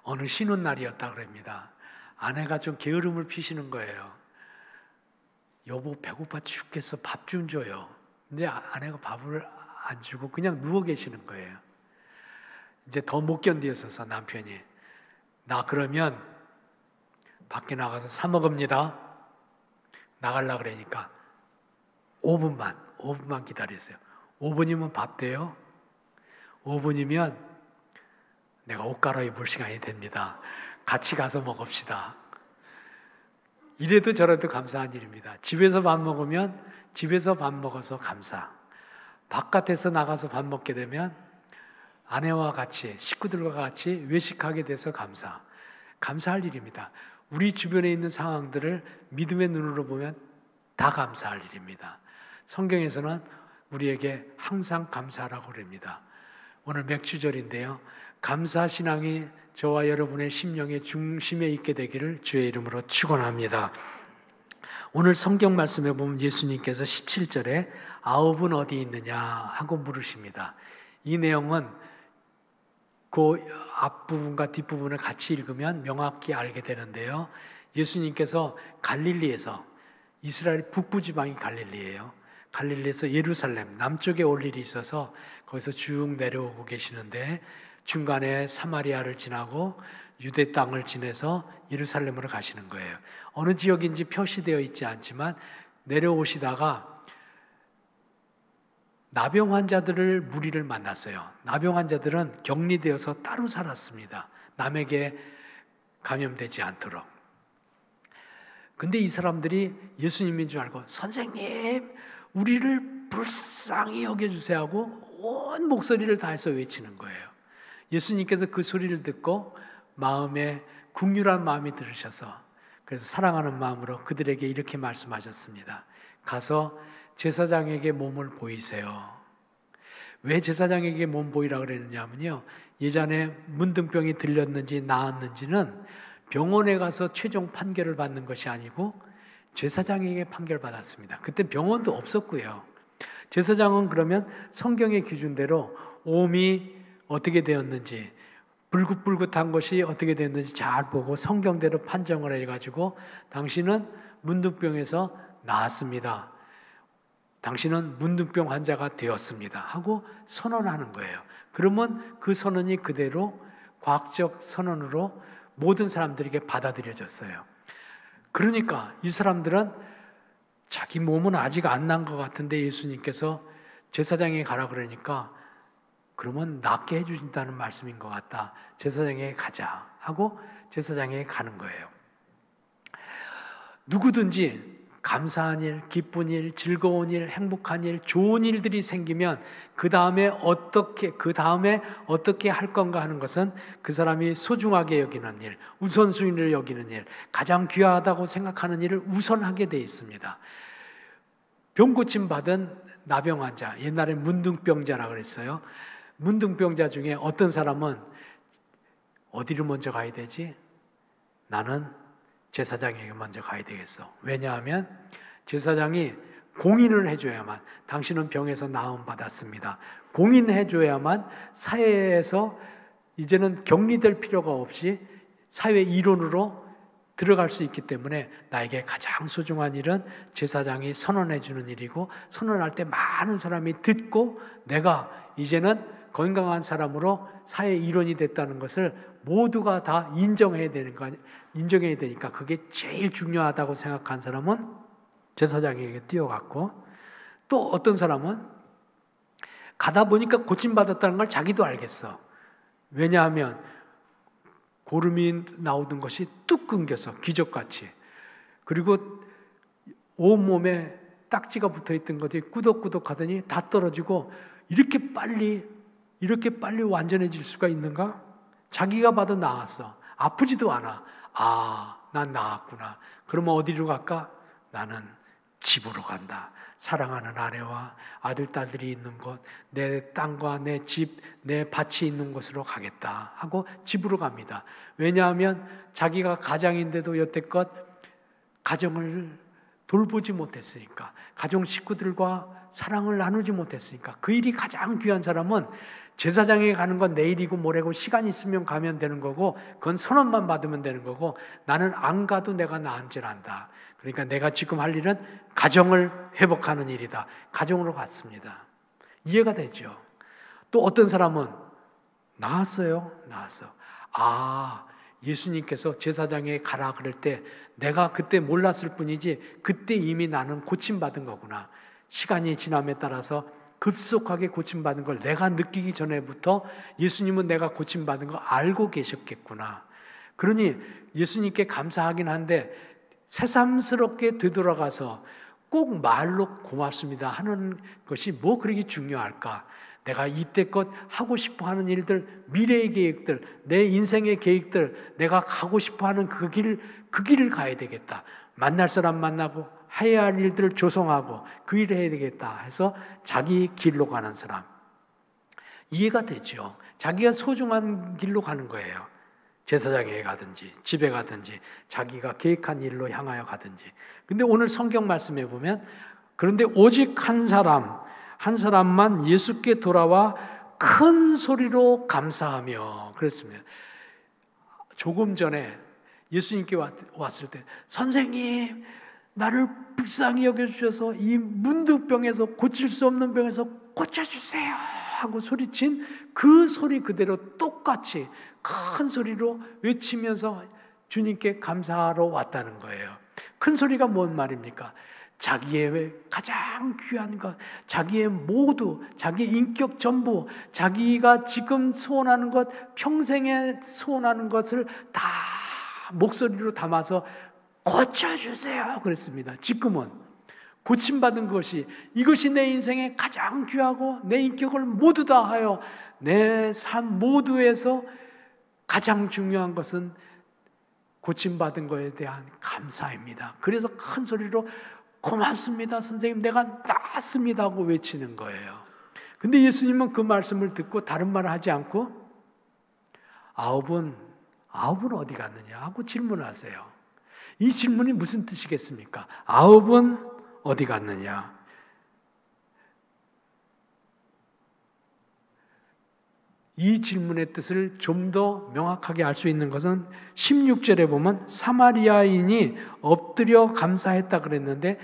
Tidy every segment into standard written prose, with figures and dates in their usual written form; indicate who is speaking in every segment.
Speaker 1: 어느 쉬는 날이었다 그럽니다. 아내가 좀 게으름을 피시는 거예요. 여보 배고파 죽겠어, 밥 좀 줘요. 근데 아내가 밥을 안 주고 그냥 누워 계시는 거예요. 이제 더 못 견디어서 남편이, 나 그러면 밖에 나가서 사 먹읍니다. 나가려고 그러니까 5분만 기다리세요. 5분이면 밥 돼요? 5분이면 내가 옷 갈아입을 시간이 됩니다. 같이 가서 먹읍시다. 이래도 저래도 감사한 일입니다. 집에서 밥 먹으면 집에서 밥 먹어서 감사. 바깥에서 나가서 밥 먹게 되면 아내와 같이, 식구들과 같이 외식하게 돼서 감사. 감사할 일입니다. 우리 주변에 있는 상황들을 믿음의 눈으로 보면 다 감사할 일입니다. 성경에서는 우리에게 항상 감사하라고 그럽니다. 오늘 맥주절인데요. 감사 신앙이 저와 여러분의 심령의 중심에 있게 되기를 주의 이름으로 축원합니다. 오늘 성경 말씀에 보면 예수님께서 17절에 아홉은 어디 있느냐 하고 물으십니다. 이 내용은 그 앞부분과 뒷부분을 같이 읽으면 명확히 알게 되는데요. 예수님께서 갈릴리에서, 이스라엘 북부 지방이 갈릴리예요. 갈릴리에서 예루살렘 남쪽에 올 일이 있어서 거기서 쭉 내려오고 계시는데 중간에 사마리아를 지나고 유대 땅을 지나서 예루살렘으로 가시는 거예요. 어느 지역인지 표시되어 있지 않지만 내려오시다가 나병 환자들을 무리를 만났어요. 나병 환자들은 격리되어서 따로 살았습니다. 남에게 감염되지 않도록. 근데 이 사람들이 예수님인 줄 알고 선생님 우리를 불쌍히 여겨주세요 하고 온 목소리를 다해서 외치는 거예요. 예수님께서 그 소리를 듣고 마음에 긍휼한 마음이 들으셔서 그래서 사랑하는 마음으로 그들에게 이렇게 말씀하셨습니다. 가서 제사장에게 몸을 보이세요. 왜 제사장에게 몸 보이라고 그랬느냐면요, 예전에 문둥병이 들렸는지 나았는지는 병원에 가서 최종 판결을 받는 것이 아니고 제사장에게 판결받았습니다. 그때 병원도 없었고요. 제사장은 그러면 성경의 기준대로 몸이 어떻게 되었는지, 불긋불긋한 것이 어떻게 되었는지 잘 보고 성경대로 판정을 해가지고 당신은 문둥병에서 나았습니다, 당신은 문둥병 환자가 되었습니다 하고 선언하는 거예요. 그러면 그 선언이 그대로 과학적 선언으로 모든 사람들에게 받아들여졌어요. 그러니까 이 사람들은 자기 몸은 아직 안 난 것 같은데 예수님께서 제사장에 가라 그러니까 그러면 낫게 해주신다는 말씀인 것 같다, 제사장에 가자 하고 제사장에 가는 거예요. 누구든지 감사한 일, 기쁜 일, 즐거운 일, 행복한 일, 좋은 일들이 생기면 그 다음에 어떻게 할 건가 하는 것은 그 사람이 소중하게 여기는 일, 우선순위를 여기는 일, 가장 귀하다고 생각하는 일을 우선하게 돼 있습니다. 병 고침 받은 나병 환자, 옛날에 문둥병자라고 그랬어요. 문둥병자 중에 어떤 사람은 어디를 먼저 가야 되지? 나는 제사장에게 먼저 가야 되겠어. 왜냐하면 제사장이 공인을 해줘야만, 당신은 병에서 나음 받았습니다, 공인해줘야만 사회에서 이제는 격리될 필요가 없이 사회 일원으로 들어갈 수 있기 때문에 나에게 가장 소중한 일은 제사장이 선언해주는 일이고, 선언할 때 많은 사람이 듣고 내가 이제는 건강한 사람으로 사회 일원이 됐다는 것을 모두가 다 인정해야 되니까 그게 제일 중요하다고 생각한 사람은 제사장에게 뛰어갔고, 또 어떤 사람은 가다 보니까 고침받았다는 걸 자기도 알겠어. 왜냐하면 고름이 나오던 것이 뚝 끊겨서 기적같이, 그리고 온몸에 딱지가 붙어있던 것이 꾸덕꾸덕 하더니 다 떨어지고 이렇게 빨리 완전해질 수가 있는가? 자기가 봐도 나았어. 아프지도 않아. 아, 난 나았구나. 그러면 어디로 갈까? 나는 집으로 간다. 사랑하는 아내와 아들, 딸들이 있는 곳, 내 땅과 내 집, 내 밭이 있는 곳으로 가겠다 하고 집으로 갑니다. 왜냐하면 자기가 가장인데도 여태껏 가정을 돌보지 못했으니까, 가정 식구들과 사랑을 나누지 못했으니까, 그 일이 가장 귀한 사람은 제사장에 가는 건 내일이고 모레고 시간 있으면 가면 되는 거고 그건 선언만 받으면 되는 거고 나는 안 가도 내가 나은 줄 안다. 그러니까 내가 지금 할 일은 가정을 회복하는 일이다. 가정으로 갔습니다. 이해가 되죠. 또 어떤 사람은 나았어요. 예수님께서 제사장에 가라 그럴 때 내가 그때 몰랐을 뿐이지 그때 이미 나는 고침받은 거구나. 시간이 지남에 따라서 급속하게 고침받은 걸 내가 느끼기 전에부터 예수님은 내가 고침받은 거 알고 계셨겠구나. 그러니 예수님께 감사하긴 한데 새삼스럽게 되돌아가서 꼭 말로 고맙습니다 하는 것이 뭐 그렇게 중요할까? 내가 이때껏 하고 싶어 하는 일들, 미래의 계획들, 내 인생의 계획들, 내가 가고 싶어 하는 그 길을 가야 되겠다. 만날 사람 만나고 해야 할 일들을 조성하고 그 일을 해야 되겠다 해서 자기 길로 가는 사람. 이해가 되죠. 자기가 소중한 길로 가는 거예요. 제사장에 가든지 집에 가든지 자기가 계획한 일로 향하여 가든지. 근데 오늘 성경 말씀에 보면 그런데 오직 한 사람만 예수께 돌아와 큰 소리로 감사하며 그랬습니다. 조금 전에 예수님께 왔을 때 선생님 나를 불쌍히 여겨주셔서 이 문득병에서 고칠 수 없는 병에서 고쳐주세요 하고 소리친 그 소리 그대로 똑같이 큰 소리로 외치면서 주님께 감사하러 왔다는 거예요. 큰 소리가 뭔 말입니까? 자기의 가장 귀한 것, 자기의 모두, 자기의 인격 전부, 자기가 지금 소원하는 것, 평생에 소원하는 것을 다 목소리로 담아서 고쳐주세요 그랬습니다. 지금은 고침받은 것이 이것이 내 인생에 가장 귀하고 내 인격을 모두 다하여 내 삶 모두에서 가장 중요한 것은 고침받은 것에 대한 감사입니다. 그래서 큰 소리로 고맙습니다 선생님 내가 나았습니다 하고 외치는 거예요. 근데 예수님은 그 말씀을 듣고 다른 말을 하지 않고 아홉은 어디 갔느냐 하고 질문하세요. 이 질문이 무슨 뜻이겠습니까? 아홉은 어디 갔느냐? 이 질문의 뜻을 좀 더 명확하게 알 수 있는 것은 16절에 보면 사마리아인이 엎드려 감사했다 그랬는데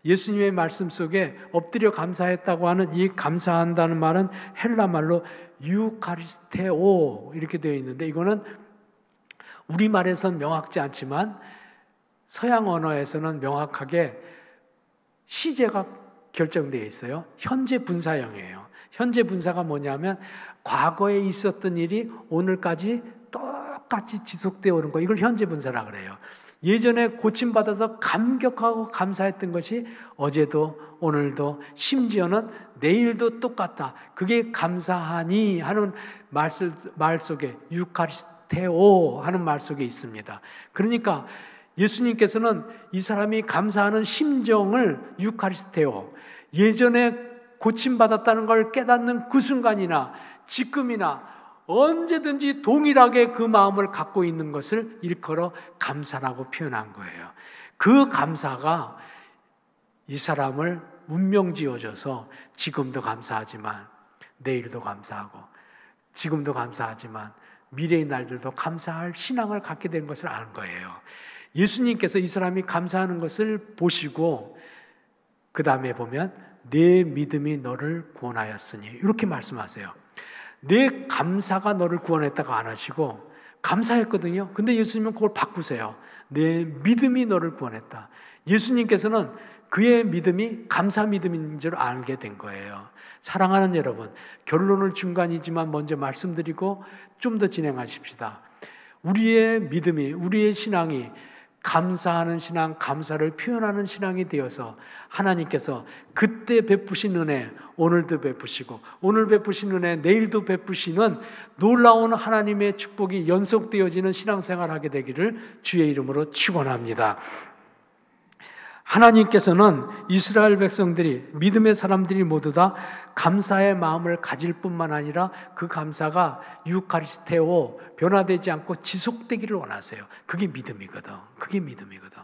Speaker 1: 예수님의 말씀 속에 엎드려 감사했다고 하는 이 감사한다는 말은 헬라 말로 유카리스테오 이렇게 되어 있는데 이거는 우리말에서는 명확지 않지만 서양 언어에서는 명확하게 시제가 결정되어 있어요. 현재 분사형이에요. 현재 분사가 뭐냐면 과거에 있었던 일이 오늘까지 똑같이 지속되어 오는 거. 이걸 현재 분사라고 그래요. 예전에 고침받아서 감격하고 감사했던 것이 어제도 오늘도 심지어는 내일도 똑같다. 그게 감사하니 하는 말 속에 유카리스테오 하는 말 속에 있습니다. 그러니까 예수님께서는 이 사람이 감사하는 심정을 유카리스테오 예전에 고침받았다는 걸 깨닫는 그 순간이나 지금이나 언제든지 동일하게 그 마음을 갖고 있는 것을 일컬어 감사라고 표현한 거예요. 그 감사가 이 사람을 운명지어줘서 지금도 감사하지만 내일도 감사하고 지금도 감사하지만 미래의 날들도 감사할 신앙을 갖게 된 것을 아는 거예요. 예수님께서 이 사람이 감사하는 것을 보시고 그 다음에 보면 내 믿음이 너를 구원하였으니 이렇게 말씀하세요. 내 감사가 너를 구원했다고 안 하시고 감사했거든요. 근데 예수님은 그걸 바꾸세요. 내 믿음이 너를 구원했다. 예수님께서는 그의 믿음이 감사 믿음인 줄 알게 된 거예요. 사랑하는 여러분, 결론을 중간이지만 먼저 말씀드리고 좀 더 진행하십시다. 우리의 믿음이, 우리의 신앙이 감사하는 신앙, 감사를 표현하는 신앙이 되어서 하나님께서 그때 베푸신 은혜 오늘도 베푸시고 오늘 베푸신 은혜 내일도 베푸시는 놀라운 하나님의 축복이 연속되어지는 신앙생활을 하게 되기를 주의 이름으로 축원합니다. 하나님께서는 이스라엘 백성들이 믿음의 사람들이 모두 다 감사의 마음을 가질 뿐만 아니라 그 감사가 유카리스테오 변화되지 않고 지속되기를 원하세요. 그게 믿음이거든. 그게 믿음이거든.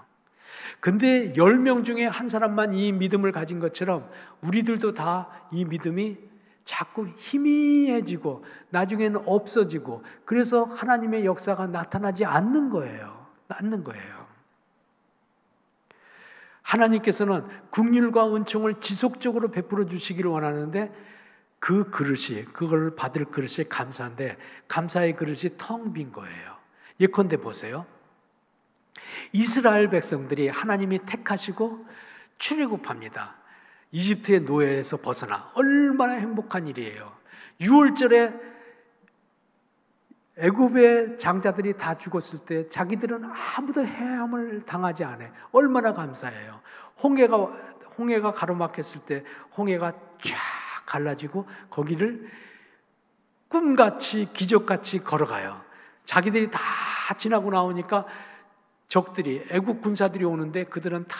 Speaker 1: 근데 10명 중에 한 사람만 이 믿음을 가진 것처럼 우리들도 다 이 믿음이 자꾸 희미해지고 나중에는 없어지고, 그래서 하나님의 역사가 나타나지 않는 거예요. 하나님께서는 긍휼과 은총을 지속적으로 베풀어 주시기를 원하는데, 그 그릇이, 그걸 받을 그릇이 감사인데 감사의 그릇이 텅 빈 거예요. 예컨대 보세요. 이스라엘 백성들이 하나님이 택하시고 출애굽합니다. 이집트의 노예에서 벗어나. 얼마나 행복한 일이에요. 6월절에 애굽의 장자들이 다 죽었을 때 자기들은 아무도 해함을 당하지 않아요. 얼마나 감사해요. 홍해가 가로막혔을 때 홍해가 쫙 갈라지고 거기를 꿈같이 기적같이 걸어가요. 자기들이 다 지나고 나오니까 적들이, 애국 군사들이 오는데 그들은 다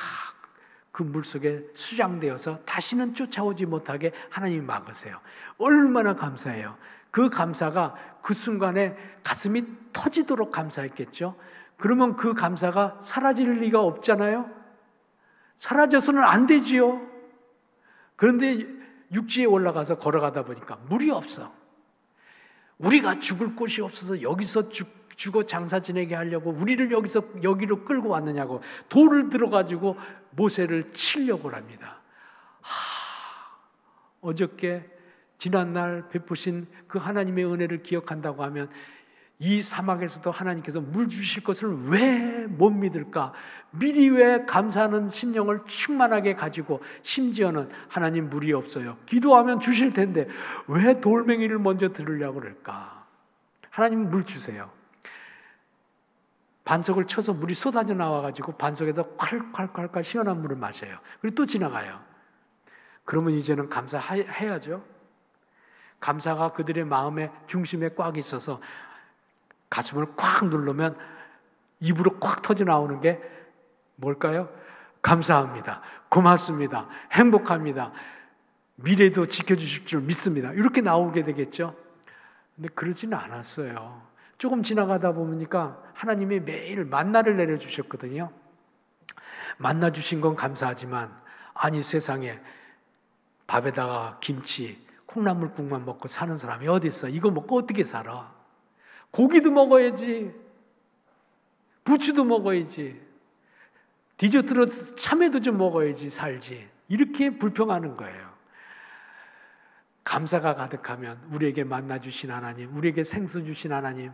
Speaker 1: 그 물속에 수장되어서 다시는 쫓아오지 못하게 하나님이 막으세요. 얼마나 감사해요. 그 감사가 그 순간에 가슴이 터지도록 감사했겠죠. 그러면 그 감사가 사라질 리가 없잖아요. 사라져서는 안 되지요. 그런데 육지에 올라가서 걸어가다 보니까 물이 없어. 우리가 죽을 곳이 없어서 여기서 죽어 장사 지내게 하려고 우리를 여기로 끌고 왔느냐고 돌을 들어가지고 모세를 치려고 합니다. 어저께 지난날 베푸신 그 하나님의 은혜를 기억한다고 하면 이 사막에서도 하나님께서 물 주실 것을 왜 못 믿을까? 미리 왜 감사하는 심령을 충만하게 가지고, 심지어는 하나님 물이 없어요. 기도하면 주실 텐데 왜 돌멩이를 먼저 들으려고 그럴까? 하나님 물 주세요. 반석을 쳐서 물이 쏟아져 나와가지고 반석에다 콸콸콸콸 시원한 물을 마셔요. 그리고 또 지나가요. 그러면 이제는 감사해야죠. 감사가 그들의 마음의 중심에 꽉 있어서 가슴을 꽉 누르면 입으로 꽉 터져 나오는 게 뭘까요? 감사합니다. 고맙습니다. 행복합니다. 미래도 지켜주실 줄 믿습니다. 이렇게 나오게 되겠죠. 근데 그러지는 않았어요. 조금 지나가다 보니까 하나님이 매일 만나를 내려주셨거든요. 만나 주신 건 감사하지만, 아니 세상에 밥에다가 김치, 콩나물국만 먹고 사는 사람이 어디 있어? 이거 먹고 어떻게 살아? 고기도 먹어야지, 부추도 먹어야지, 디저트로 참외도 좀 먹어야지 살지. 이렇게 불평하는 거예요. 감사가 가득하면 우리에게 만나 주신 하나님, 우리에게 생수 주신 하나님,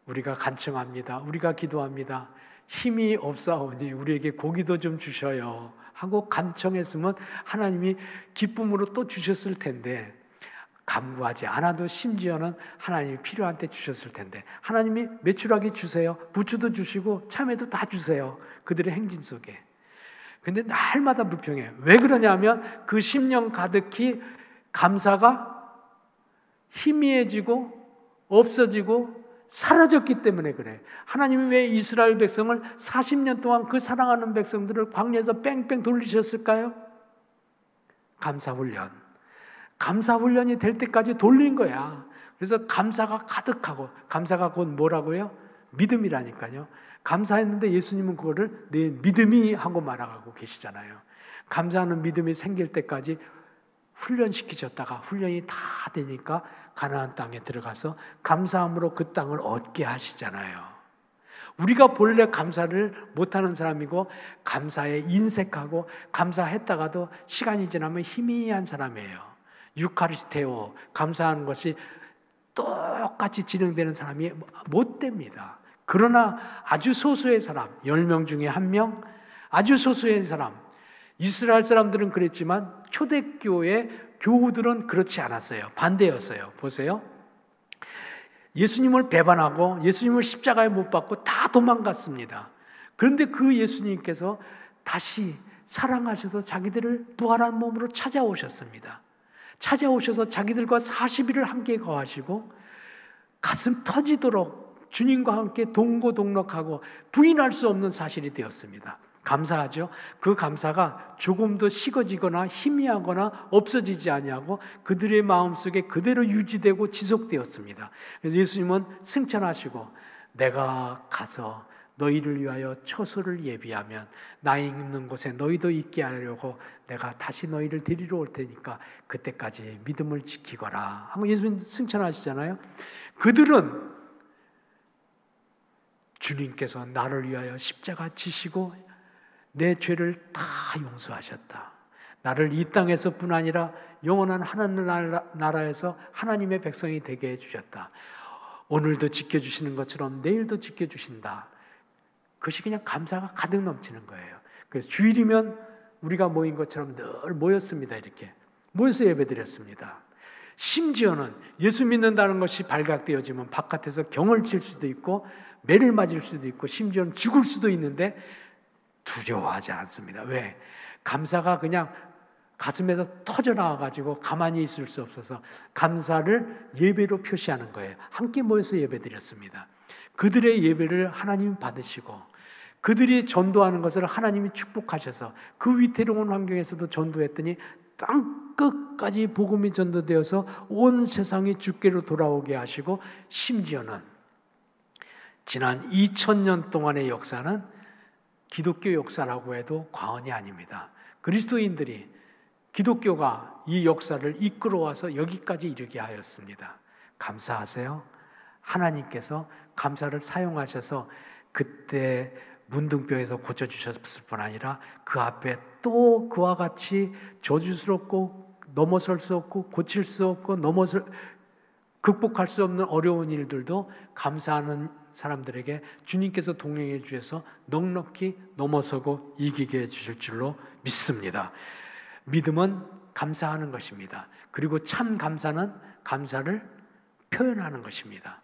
Speaker 1: 우리가 간청합니다. 우리가 기도합니다. 힘이 없사오니 우리에게 고기도 좀 주셔요 하고 간청했으면 하나님이 기쁨으로 또 주셨을 텐데, 간구하지 않아도 심지어는 하나님이 필요한 때 주셨을 텐데, 하나님이 메추라기 주세요, 부추도 주시고 참외도 다 주세요, 그들의 행진 속에. 근데 날마다 불평해. 왜 그러냐면 그 심령 가득히 감사가 희미해지고 없어지고 사라졌기 때문에 그래. 하나님이 왜 이스라엘 백성을 40년 동안 그 사랑하는 백성들을 광야에서 뺑뺑 돌리셨을까요? 감사훈련. 감사훈련이 될 때까지 돌린 거야. 그래서 감사가 가득하고, 감사가 곧 뭐라고요? 믿음이라니까요. 감사했는데 예수님은 그거를 내 믿음이 하고 말아가고 계시잖아요. 감사하는 믿음이 생길 때까지 훈련시키셨다가 훈련이 다 되니까 가나안 땅에 들어가서 감사함으로 그 땅을 얻게 하시잖아요. 우리가 본래 감사를 못하는 사람이고 감사에 인색하고 감사했다가도 시간이 지나면 희미한 사람이에요. 유카리스테오, 감사하는 것이 똑같이 진행되는 사람이 못 됩니다. 그러나 아주 소수의 사람, 10명 중에 1명, 아주 소수의 사람, 이스라엘 사람들은 그랬지만 초대교회 교우들은 그렇지 않았어요. 반대였어요. 보세요. 예수님을 배반하고 예수님을 십자가에 못 박고 다 도망갔습니다. 그런데 그 예수님께서 다시 사랑하셔서 자기들을 부활한 몸으로 찾아오셨습니다. 찾아오셔서 자기들과 40일을 함께 거하시고 가슴 터지도록 주님과 함께 동고동락하고 부인할 수 없는 사실이 되었습니다. 감사하죠. 그 감사가 조금도 식어지거나 희미하거나 없어지지 아니하고 그들의 마음속에 그대로 유지되고 지속되었습니다. 그래서 예수님은 승천하시고 내가 가서 너희를 위하여 처소를 예비하면 나 있는 곳에 너희도 있게 하려고 내가 다시 너희를 데리러 올 테니까 그때까지 믿음을 지키거라 하고 예수님 승천하시잖아요. 그들은 주님께서 나를 위하여 십자가 지시고 내 죄를 다 용서하셨다. 나를 이 땅에서뿐 아니라 영원한 하나님 나라에서 하나님의 백성이 되게 해주셨다. 오늘도 지켜주시는 것처럼 내일도 지켜주신다. 그것이 그냥 감사가 가득 넘치는 거예요. 그래서 주일이면 우리가 모인 것처럼 늘 모였습니다. 이렇게 모여서 예배드렸습니다. 심지어는 예수 믿는다는 것이 발각되어지면 바깥에서 경을 칠 수도 있고 매를 맞을 수도 있고 심지어는 죽을 수도 있는데 두려워하지 않습니다. 왜? 감사가 그냥 가슴에서 터져나와가지고 가만히 있을 수 없어서 감사를 예배로 표시하는 거예요. 함께 모여서 예배드렸습니다. 그들의 예배를 하나님이 받으시고 그들이 전도하는 것을 하나님이 축복하셔서 그 위태로운 환경에서도 전도했더니 땅 끝까지 복음이 전도되어서 온 세상이 주께로 돌아오게 하시고 심지어는 지난 2000년 동안의 역사는 기독교 역사라고 해도 과언이 아닙니다. 그리스도인들이 기독교가 이 역사를 이끌어와서 여기까지 이르게 하였습니다. 감사하세요. 하나님께서 감사를 사용하셔서 그때 문둥병에서 고쳐주셨을 뿐 아니라 그 앞에 또 그와 같이 저주스럽고 넘어설 수 없고 고칠 수 없고 극복할 수 없는 어려운 일들도 감사하는 사람들에게 주님께서 동행해 주셔서 넉넉히 넘어서고 이기게 해주실 줄로 믿습니다. 믿음은 감사하는 것입니다. 그리고 참 감사는 감사를 표현하는 것입니다.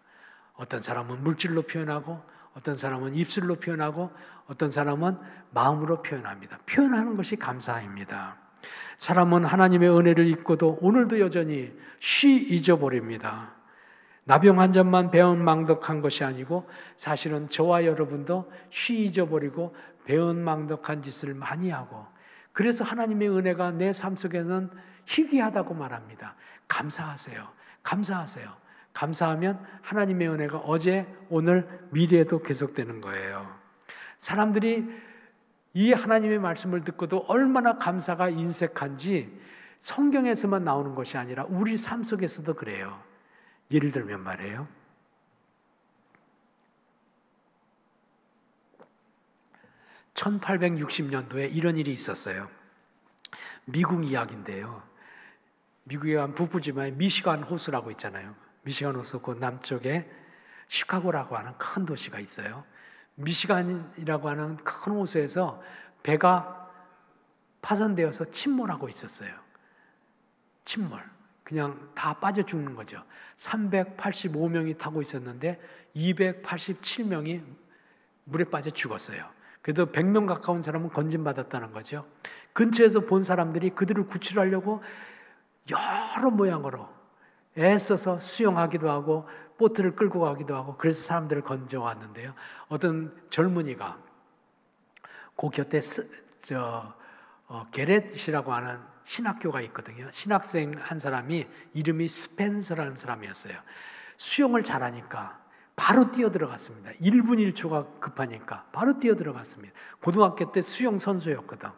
Speaker 1: 어떤 사람은 물질로 표현하고 어떤 사람은 입술로 표현하고 어떤 사람은 마음으로 표현합니다. 표현하는 것이 감사입니다. 사람은 하나님의 은혜를 잊고도 오늘도 여전히 쉬 잊어버립니다. 나병 한 잔만 배은망덕한 것이 아니고 사실은 저와 여러분도 쉬 잊어버리고 배은망덕한 짓을 많이 하고 그래서 하나님의 은혜가 내 삶 속에는 희귀하다고 말합니다. 감사하세요. 감사하세요. 감사하면 하나님의 은혜가 어제, 오늘, 미래에도 계속되는 거예요. 사람들이 이 하나님의 말씀을 듣고도 얼마나 감사가 인색한지 성경에서만 나오는 것이 아니라 우리 삶 속에서도 그래요. 예를 들면 말이에요. (1860년도에) 이런 일이 있었어요. 미국 이야기인데요. 미국의 한 북부지방에 미시간 호수라고 있잖아요. 미시간 호수 그 남쪽에 시카고라고 하는 큰 도시가 있어요. 미시간이라고 하는 큰 호수에서 배가 파손되어서 침몰하고 있었어요. 침몰. 그냥 다 빠져 죽는 거죠. 385명이 타고 있었는데 287명이 물에 빠져 죽었어요. 그래도 100명 가까운 사람은 건진받았다는 거죠. 근처에서 본 사람들이 그들을 구출하려고 여러 모양으로 애써서 수영하기도 하고 보트를 끌고 가기도 하고 그래서 사람들을 건져왔는데요. 어떤 젊은이가 그 곁에 게렛이라고 하는 신학교가 있거든요. 신학생 한 사람이 이름이 스펜서라는 사람이었어요. 수영을 잘하니까 바로 뛰어들어갔습니다. 1분 1초가 급하니까 바로 뛰어들어갔습니다. 고등학교 때 수영 선수였거든.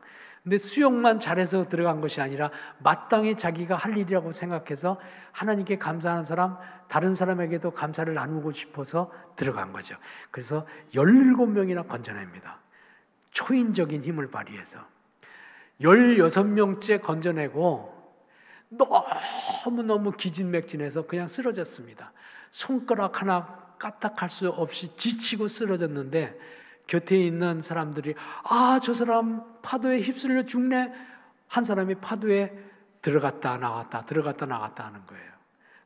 Speaker 1: 근데 수영만 잘해서 들어간 것이 아니라 마땅히 자기가 할 일이라고 생각해서 하나님께 감사하는 사람, 다른 사람에게도 감사를 나누고 싶어서 들어간 거죠. 그래서 17명이나 건져냅니다. 초인적인 힘을 발휘해서 16명째 건져내고 너무너무 기진맥진해서 그냥 쓰러졌습니다. 손가락 하나 까딱할 수 없이 지치고 쓰러졌는데 곁에 있는 사람들이 저 사람 파도에 휩쓸려 죽네. 한 사람이 파도에 들어갔다 나갔다 들어갔다 나갔다 하는 거예요.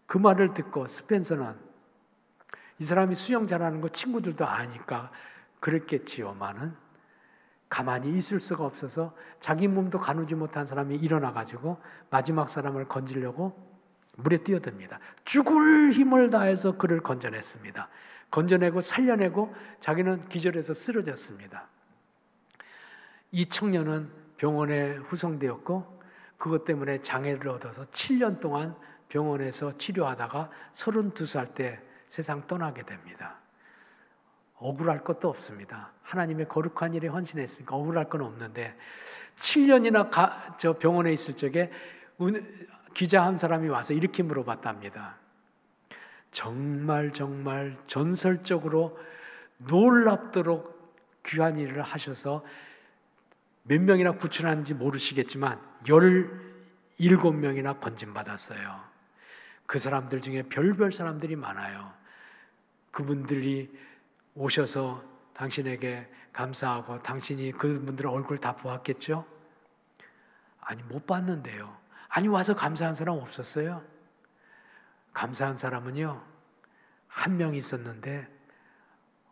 Speaker 1: 그 말을 듣고 스펜서는 이 사람이 수영 잘하는 거 친구들도 아니까 그랬겠지요만은 가만히 있을 수가 없어서 자기 몸도 가누지 못한 사람이 일어나가지고 마지막 사람을 건지려고 물에 뛰어듭니다. 죽을 힘을 다해서 그를 건져냈습니다. 건져내고 살려내고 자기는 기절해서 쓰러졌습니다. 이 청년은 병원에 후송되었고 그것 때문에 장애를 얻어서 7년 동안 병원에서 치료하다가 32살 때 세상 떠나게 됩니다. 억울할 것도 없습니다. 하나님의 거룩한 일에 헌신했으니까 억울할 건 없는데 7년이나 저 병원에 있을 적에 기자 한 사람이 와서 이렇게 물어봤답니다. 정말 전설적으로 놀랍도록 귀한 일을 하셔서 몇 명이나 구출하는지 모르시겠지만 17명이나 건진받았어요. 그 사람들 중에 별별 사람들이 많아요. 그분들이 오셔서 당신에게 감사하고 당신이 그분들의 얼굴 다 보았겠죠? 아니, 못 봤는데요. 아니, 와서 감사한 사람 없었어요? 감사한 사람은요, 한 명 있었는데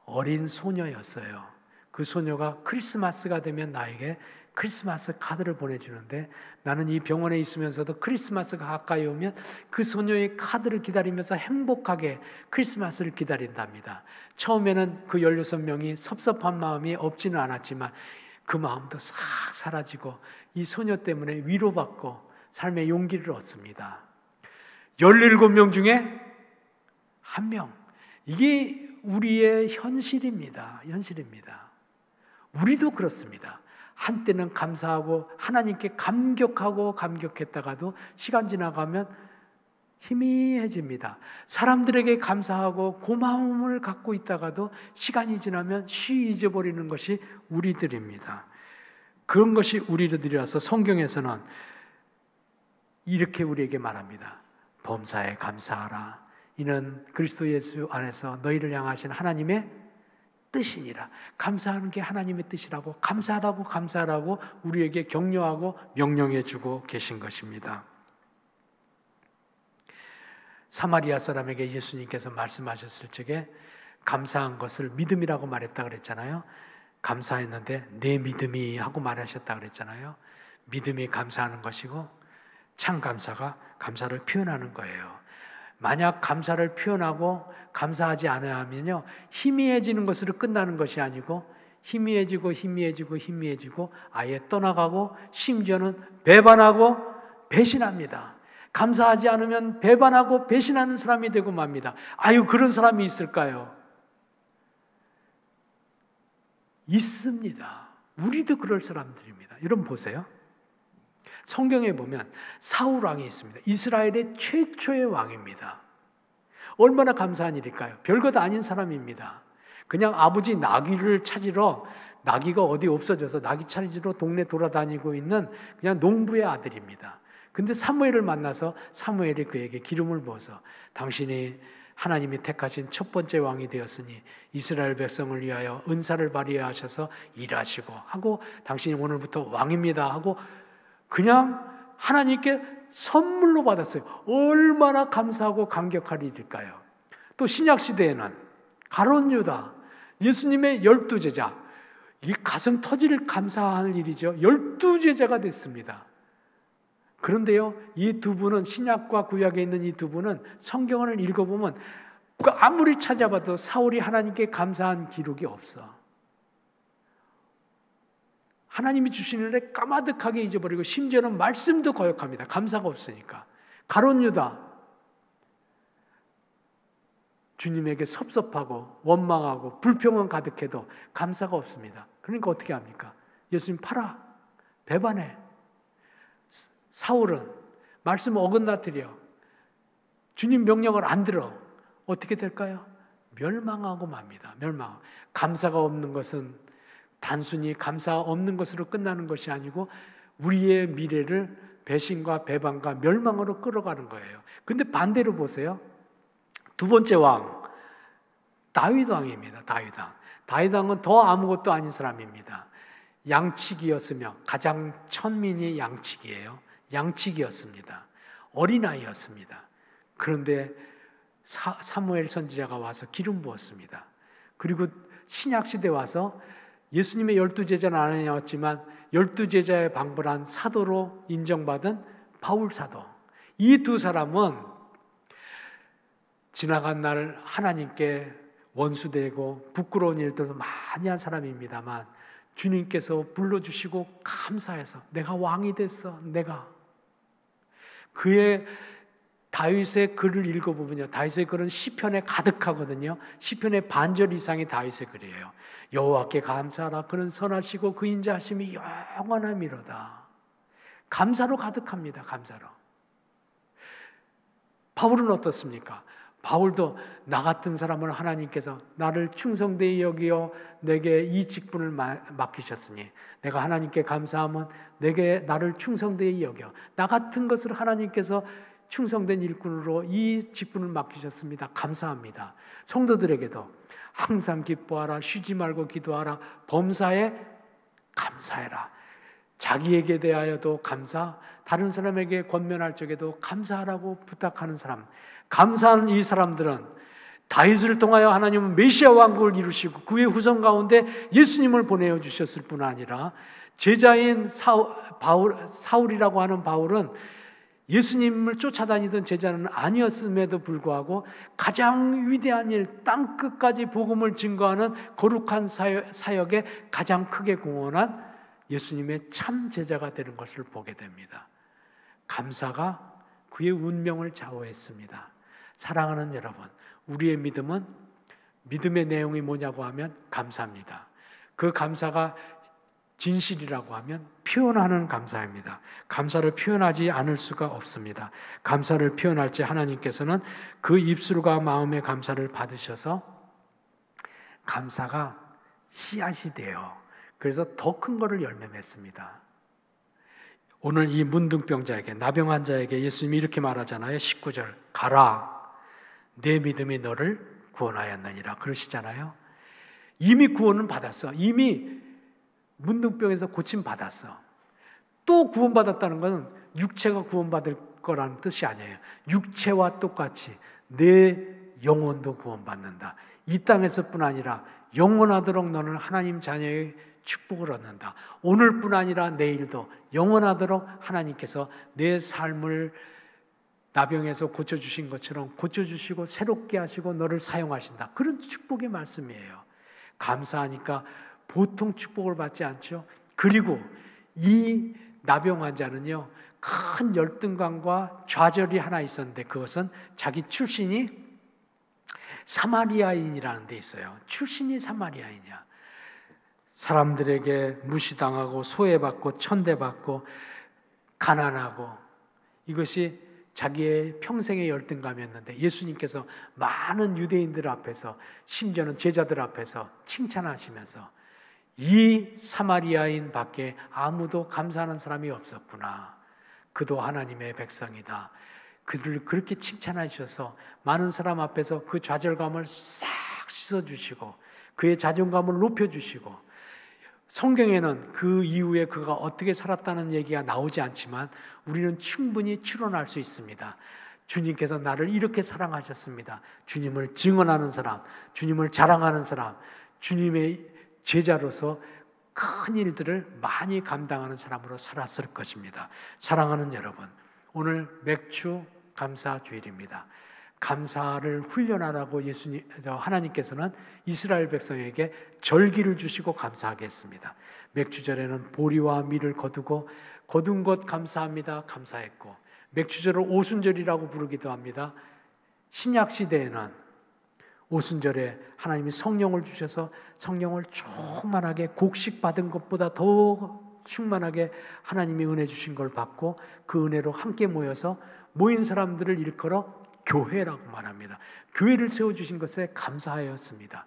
Speaker 1: 어린 소녀였어요. 그 소녀가 크리스마스가 되면 나에게 크리스마스 카드를 보내주는데 나는 이 병원에 있으면서도 크리스마스가 가까이 오면 그 소녀의 카드를 기다리면서 행복하게 크리스마스를 기다린답니다. 처음에는 그 16명이 섭섭한 마음이 없지는 않았지만 그 마음도 싹 사라지고 이 소녀 때문에 위로받고 삶의 용기를 얻습니다. 17명 중에 한 명. 이게 우리의 현실입니다. 현실입니다. 우리도 그렇습니다. 한때는 감사하고 하나님께 감격했다가도 시간 지나가면 희미해집니다. 사람들에게 감사하고 고마움을 갖고 있다가도 시간이 지나면 쉬 잊어버리는 것이 우리들입니다. 그런 것이 우리들이라서 성경에서는 이렇게 우리에게 말합니다. 범사에 감사하라. 이는 그리스도 예수 안에서 너희를 향하신 하나님의 뜻이니라. 감사하는 게 하나님의 뜻이라고, 감사하라고 우리에게 격려하고 명령해 주고 계신 것입니다. 사마리아 사람에게 예수님께서 말씀하셨을 적에 감사한 것을 믿음이라고 말했다 그랬잖아요. 감사했는데 내 믿음이 하고 말하셨다 그랬잖아요. 믿음이 감사하는 것이고 참 감사가 감사를 표현하는 거예요. 만약 감사를 표현하고 감사하지 않아야 하면요, 희미해지는 것으로 끝나는 것이 아니고 희미해지고 아예 떠나가고 심지어는 배반하고 배신합니다. 감사하지 않으면 배반하고 배신하는 사람이 되고 맙니다. 아유, 그런 사람이 있을까요? 있습니다. 우리도 그럴 사람들입니다. 여러분 보세요. 성경에 보면 사울 왕이 있습니다. 이스라엘의 최초의 왕입니다. 얼마나 감사한 일일까요? 별것 아닌 사람입니다. 그냥 아버지 나귀를 찾으러, 나귀가 어디 없어져서 나귀 찾으러 동네 돌아다니고 있는 그냥 농부의 아들입니다. 근데 사무엘을 만나서 사무엘이 그에게 기름을 부어서 당신이 하나님이 택하신 첫 번째 왕이 되었으니 이스라엘 백성을 위하여 은사를 발휘하셔서 일하시고 하고 당신이 오늘부터 왕입니다 하고 그냥 하나님께 선물로 받았어요. 얼마나 감사하고 감격할 일일까요? 또 신약시대에는 가룟 유다, 예수님의 12제자, 이 가슴 터질 감사할 일이죠. 12제자가 됐습니다. 그런데요, 이 두 분은, 신약과 구약에 있는 이 두 분은 성경을 읽어보면 아무리 찾아봐도 사울이 하나님께 감사한 기록이 없어. 하나님이 주시는 데 까마득하게 잊어버리고 심지어는 말씀도 거역합니다. 감사가 없으니까. 가룟 유다, 주님에게 섭섭하고 원망하고 불평은 가득해도 감사가 없습니다. 그러니까 어떻게 합니까? 예수님 팔아, 배반해. 사울은 말씀 어긋나뜨려 주님 명령을 안 들어. 어떻게 될까요? 멸망하고 맙니다. 멸망. 감사가 없는 것은 단순히 감사 없는 것으로 끝나는 것이 아니고 우리의 미래를 배신과 배반과 멸망으로 끌어가는 거예요. 근데 반대로 보세요. 두 번째 왕, 다윗 왕입니다. 다윗 왕. 다윗 왕은 더 아무것도 아닌 사람입니다. 양치기였으며 가장 천민이 양치기예요. 양치기였습니다. 어린아이였습니다. 그런데 사무엘 선지자가 와서 기름 부었습니다. 그리고 신약시대 와서 예수님의 12제자는 아니었지만 12제자의 방불한 사도로 인정받은 바울 사도. 이 두 사람은 지나간 날 하나님께 원수되고 부끄러운 일들도 많이 한 사람입니다만 주님께서 불러주시고 감사해서 내가 왕이 됐어. 내가 그의 다윗의 글을 읽어보면요, 다윗의 글은 시편에 가득하거든요. 시편의 반절 이상이 다윗의 글이에요. 여호와께 감사하라. 그는 선하시고 그 인자하심이 영원함이로다. 감사로 가득합니다. 감사로. 바울은 어떻습니까? 바울도 나 같은 사람을 하나님께서 나를 충성되이 여기어 내게 이 직분을 맡기셨으니 내가 하나님께 감사하면 내게 나를 충성되이 여겨 나 같은 것을 하나님께서 충성된 일꾼으로 이 직분을 맡기셨습니다. 감사합니다. 성도들에게도 항상 기뻐하라, 쉬지 말고 기도하라, 범사에 감사해라. 자기에게 대하여도 감사, 다른 사람에게 권면할 적에도 감사하라고 부탁하는 사람, 감사하는 이 사람들은 다윗을 통하여 하나님은 메시아 왕국을 이루시고 그의 후손 가운데 예수님을 보내어 주셨을 뿐 아니라 제자인 사울이라고 하는 바울은 예수님을 쫓아다니던 제자는 아니었음에도 불구하고 가장 위대한 일, 땅끝까지 복음을 증거하는 거룩한 사역에 가장 크게 공헌한 예수님의 참 제자가 되는 것을 보게 됩니다. 감사가 그의 운명을 좌우했습니다. 사랑하는 여러분, 우리의 믿음은 믿음의 내용이 뭐냐고 하면 감사입니다. 그 감사가 진실이라고 하면 표현하는 감사입니다. 감사를 표현하지 않을 수가 없습니다. 감사를 표현할 때 하나님께서는 그 입술과 마음의 감사를 받으셔서 감사가 씨앗이 돼요. 그래서 더 큰 거를 열매 맺습니다. 오늘 이 문둥병자에게, 나병 환자에게 예수님이 이렇게 말하잖아요. 19절, 가라, 내 믿음이 너를 구원하였느니라 그러시잖아요. 이미 구원은 받았어. 이미 문둥병에서 고침 받았어. 또 구원받았다는 것은 육체가 구원받을 거라는 뜻이 아니에요. 육체와 똑같이 내 영혼도 구원받는다. 이 땅에서뿐 아니라 영원하도록 너는 하나님 자녀의 축복을 얻는다. 오늘뿐 아니라 내일도 영원하도록 하나님께서 내 삶을 나병에서 고쳐주신 것처럼 고쳐주시고 새롭게 하시고 너를 사용하신다. 그런 축복의 말씀이에요. 감사하니까 보통 축복을 받지 않죠. 그리고 이 나병 환자는요, 큰 열등감과 좌절이 하나 있었는데 그것은 자기 출신이 사마리아인이라는 데 있어요. 출신이 사마리아인이야. 사람들에게 무시당하고 소외받고 천대받고 가난하고 이것이 자기의 평생의 열등감이었는데 예수님께서 많은 유대인들 앞에서 심지어는 제자들 앞에서 칭찬하시면서 이 사마리아인 밖에 아무도 감사하는 사람이 없었구나. 그도 하나님의 백성이다. 그들을 그렇게 칭찬하셔서 많은 사람 앞에서 그 좌절감을 싹 씻어주시고 그의 자존감을 높여주시고 성경에는 그 이후에 그가 어떻게 살았다는 얘기가 나오지 않지만 우리는 충분히 추론할 수 있습니다. 주님께서 나를 이렇게 사랑하셨습니다. 주님을 증언하는 사람, 주님을 자랑하는 사람, 주님의 제자로서 큰 일들을 많이 감당하는 사람으로 살았을 것입니다. 사랑하는 여러분, 오늘 맥주 감사 주일입니다. 감사를 훈련하라고 하나님께서는 이스라엘 백성에게 절기를 주시고 감사하게 했습니다. 맥주절에는 보리와 밀을 거둔 것 감사합니다. 감사했고 맥주절을 오순절이라고 부르기도 합니다. 신약 시대에는 오순절에 하나님이 성령을 주셔서 성령을 충만하게 곡식 받은 것보다 더 충만하게 하나님이 은혜 주신 걸 받고 그 은혜로 함께 모여서 모인 사람들을 일컬어 교회라고 말합니다. 교회를 세워주신 것에 감사하였습니다.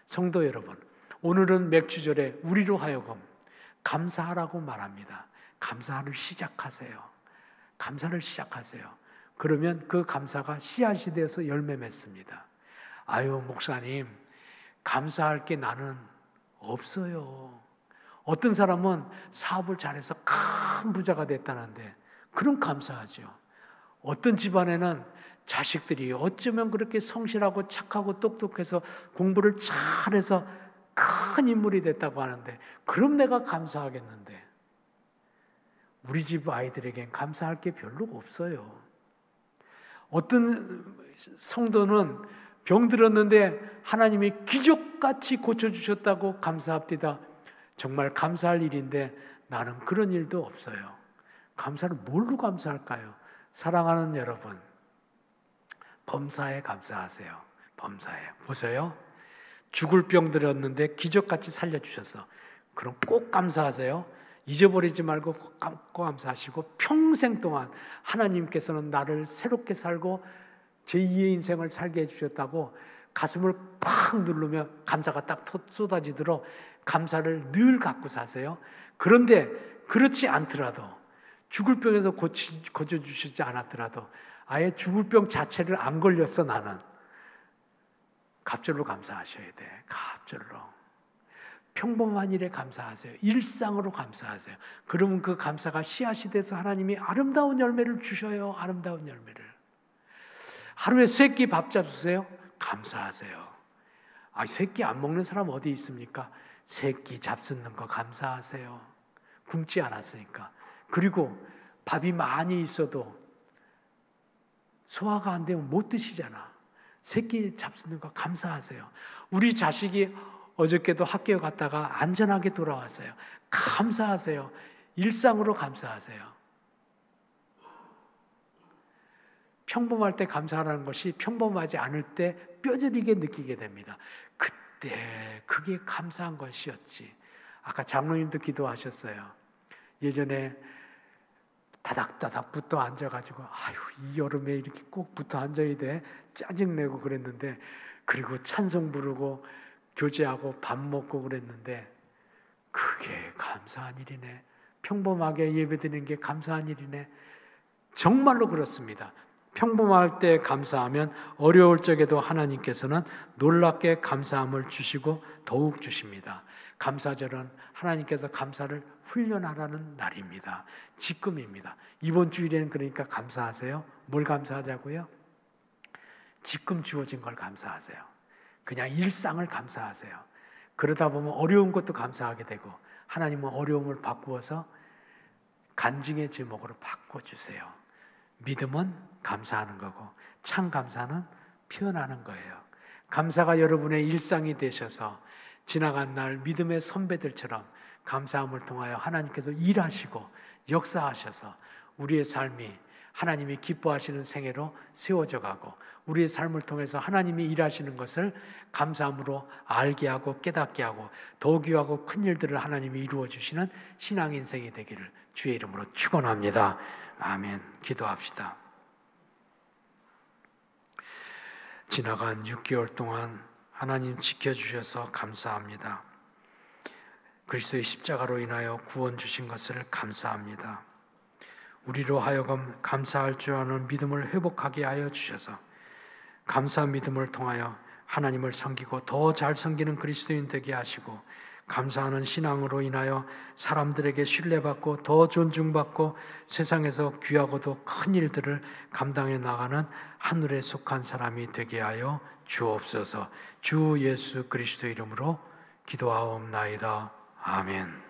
Speaker 1: 성도 여러분, 오늘은 맥주절에 우리로 하여금 감사하라고 말합니다. 감사를 시작하세요. 감사를 시작하세요. 그러면 그 감사가 씨앗이 되어서 열매 맺습니다. 아유, 목사님, 감사할 게 나는 없어요. 어떤 사람은 사업을 잘해서 큰 부자가 됐다는데 그럼 감사하죠. 어떤 집안에는 자식들이 어쩌면 그렇게 성실하고 착하고 똑똑해서 공부를 잘해서 큰 인물이 됐다고 하는데 그럼 내가 감사하겠는데 우리 집 아이들에겐 감사할 게 별로 없어요. 어떤 성도는 병들었는데 하나님이 기적같이 고쳐주셨다고 감사합니다. 정말 감사할 일인데 나는 그런 일도 없어요. 감사를 뭘로 감사할까요? 사랑하는 여러분, 범사에 감사하세요. 범사에. 보세요. 죽을 병 들었는데 기적같이 살려주셨어. 그럼 꼭 감사하세요. 잊어버리지 말고 꼭 감사하시고, 평생 동안 하나님께서는 나를 새롭게 살고 제2의 인생을 살게 해주셨다고 가슴을 팍 누르며 감사가 딱 쏟아지도록 감사를 늘 갖고 사세요. 그런데 그렇지 않더라도, 죽을 병에서 고쳐주시지 않았더라도, 아예 죽을 병 자체를 안 걸렸어. 나는 갑절로 감사하셔야 돼. 갑절로. 평범한 일에 감사하세요. 일상으로 감사하세요. 그러면 그 감사가 씨앗이 돼서 하나님이 아름다운 열매를 주셔요. 아름다운 열매를. 하루에 3끼 밥 잡수세요. 감사하세요. 아, 3끼 안 먹는 사람 어디 있습니까? 3끼 잡수는 거 감사하세요. 굶지 않았으니까. 그리고 밥이 많이 있어도 소화가 안 되면 못 드시잖아. 3끼 잡수는 거 감사하세요. 우리 자식이 어저께도 학교에 갔다가 안전하게 돌아왔어요. 감사하세요. 일상으로 감사하세요. 평범할 때 감사하는 것이 평범하지 않을 때 뼈저리게 느끼게 됩니다. 그때 그게 감사한 것이었지. 아까 장로님도 기도하셨어요. 예전에 다닥다닥 붙어 앉아가지고 아유, 이 여름에 이렇게 꼭 붙어 앉아야 돼, 짜증내고 그랬는데, 그리고 찬송 부르고 교제하고 밥 먹고 그랬는데, 그게 감사한 일이네. 평범하게 예배드리는 게 감사한 일이네. 정말로 그렇습니다. 평범할 때 감사하면 어려울 적에도 하나님께서는 놀랍게 감사함을 주시고 더욱 주십니다. 감사절은 하나님께서 감사를 훈련하라는 날입니다. 지금입니다. 이번 주일에는 그러니까 감사하세요. 뭘 감사하자고요? 지금 주어진 걸 감사하세요. 그냥 일상을 감사하세요. 그러다 보면 어려운 것도 감사하게 되고, 하나님은 어려움을 바꾸어서 간증의 제목으로 바꿔주세요. 믿음은 감사하는 거고, 참 감사는 표현하는 거예요. 감사가 여러분의 일상이 되셔서 지나간 날 믿음의 선배들처럼 감사함을 통하여 하나님께서 일하시고 역사하셔서 우리의 삶이 하나님이 기뻐하시는 생애로 세워져 가고, 우리의 삶을 통해서 하나님이 일하시는 것을 감사함으로 알게 하고 깨닫게 하고 더 귀하고 큰 일들을 하나님이 이루어 주시는 신앙 인생이 되기를 주의 이름으로 축원합니다. 아멘. 기도합시다. 지나간 6개월 동안 하나님 지켜주셔서 감사합니다. 그리스도의 십자가로 인하여 구원 주신 것을 감사합니다. 우리로 하여금 감사할 줄 아는 믿음을 회복하게 하여 주셔서 감사 믿음을 통하여 하나님을 섬기고 더 잘 섬기는 그리스도인 되게 하시고, 감사하는 신앙으로 인하여 사람들에게 신뢰받고 더 존중받고 세상에서 귀하고도 큰 일들을 감당해 나가는 하늘에 속한 사람이 되게 하여 주옵소서. 주 예수 그리스도 이름으로 기도하옵나이다. 아멘.